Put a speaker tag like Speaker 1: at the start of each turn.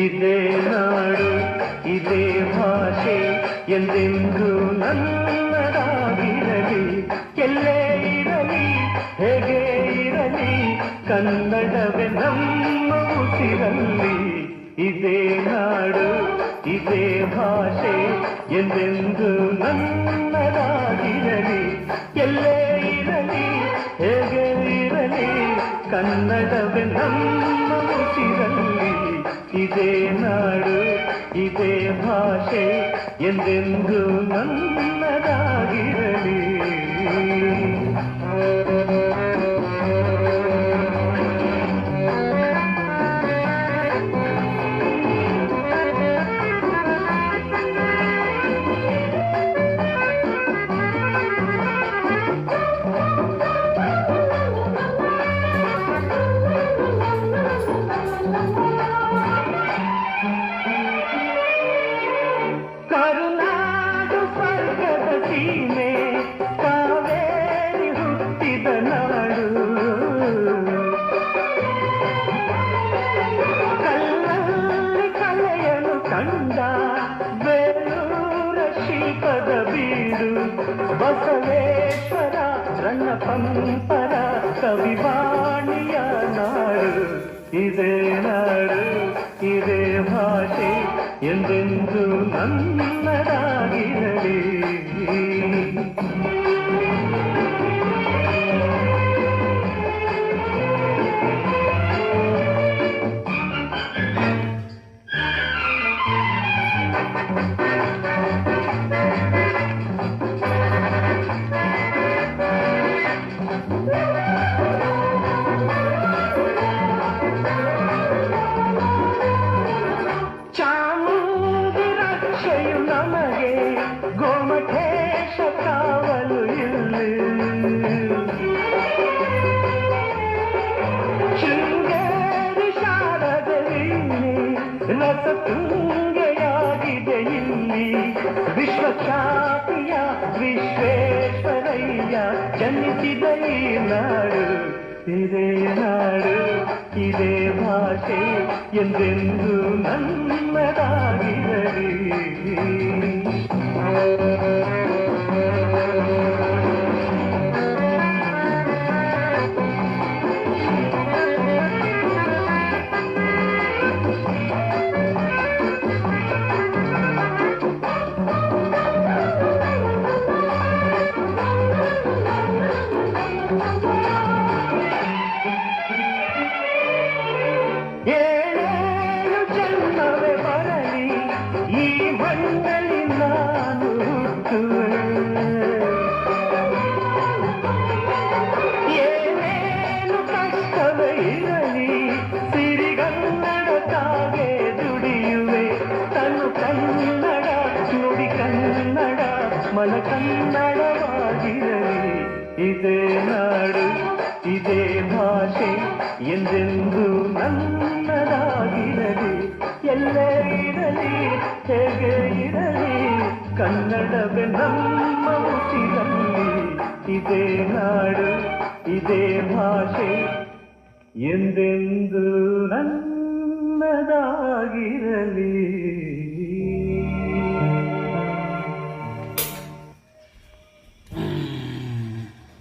Speaker 1: ಇದೇ ನಾಡು ಇದೇ ಭಾಷೆ ಎಂದೆಂದು ನನ್ನದಾಗಿರಲಿ. ಎಲ್ಲೇ ಇರಲಿ ಹೇಗೆ ಇರಲಿ ಕನ್ನಡವೇ ನಮ್ಮ ಉಸಿರಲ್ಲಿ. ಇದೇ ನಾಡು ಇದೇ ಭಾಷೆ ಎಂದೆಂದು ನನ್ನದಾಗಿರಲಿ. ಎಲ್ಲೇ ಇರಲಿ ಹೇಗೆ ಇರಲಿ ಕನ್ನಡವೇ ನಮ್ಮ ಉಸಿರಲ್ಲಿ. ಇದೇ ನಾಡು ಇದೇ ಭಾಷೆ ಎಂದೆಂದು ನನ್ನದಾಗಿರಲಿ. ಕರುನಾಡು ಸ್ವರ್ಗದ ಸೀಮೆ ಕಾವೇರಿ ಹುಟ್ಟಿದ ನಾಡು. ಕಲ್ಲಲ್ಲಿ ಕಲೆಯಲು ಕಂಡ ಬೇಲೂರ ಶಿಲ್ಪದ ಬೀಡು. ಬಸವೇಶ್ವರ ರನ್ನ ಪಂಪರ ಕವಿವಾಣಿಯ ನಾಡು. ಇದೇ ನಾಡು ಇದೇ ಭಾಷೆ ಎಂದೆಂದು ನನ್ನದಾಗಿರಲಿ. ನಮಗೆ ಗೋಮಠೇಶ ಕಾವಲು ಇಲ್ಲಿ. ಶೃಂಗೇರಿ ಶಾರದಲ್ಲಿ ರಸತುಂಗೆಯಾಗಿದೆ ಇಲ್ಲಿ. ವಿಶ್ವಖ್ಯಾತಿಯ ವಿಶ್ವೇಶ್ವರಯ್ಯ ಜನಿಸಿದ ಈ ನಾಡು. ಇದೇ ನಾಡು ಇದೇ ಭಾಷೆ ಎಂದೆಂದು ನನ್ನದಾಗಿರಲಿ. ಏಳೇಳು ಜನ್ಮವೇ ಬರಲಿ ಈ ಮಣ್ಣಲ್ಲಿ ನಾನು ಹುಟ್ಟುವೆ. ಏನೇನು ಕಷ್ಟವೇ ಇರಲಿ ಸಿರಿಗನ್ನಡಕ್ಕಾಗೆ ದುಡಿಯುವೆ. ತನು ಕನ್ನಡ ನುಡಿ ಕನ್ನಡ ಮನ ಕನ್ನಡವಾಗಿರಲಿ. ಇದೇ ನಾಡು ಇದೇ ಭಾಷೆ ಎಂದೆಂದು ನನ್ನದಾಗಿರಲಿ. ಎಲ್ಲೇ ಇರಲಿ ಹೇಗೆ ಇರಲಿ ಕನ್ನಡವೇ ನಮ್ಮ ಉಸಿರಲ್ಲಿ. ಇದೇ ನಾಡು ಇದೇ ಭಾಷೆ ಎಂದೆಂದು ನನ್ನದಾಗಿರಲಿ.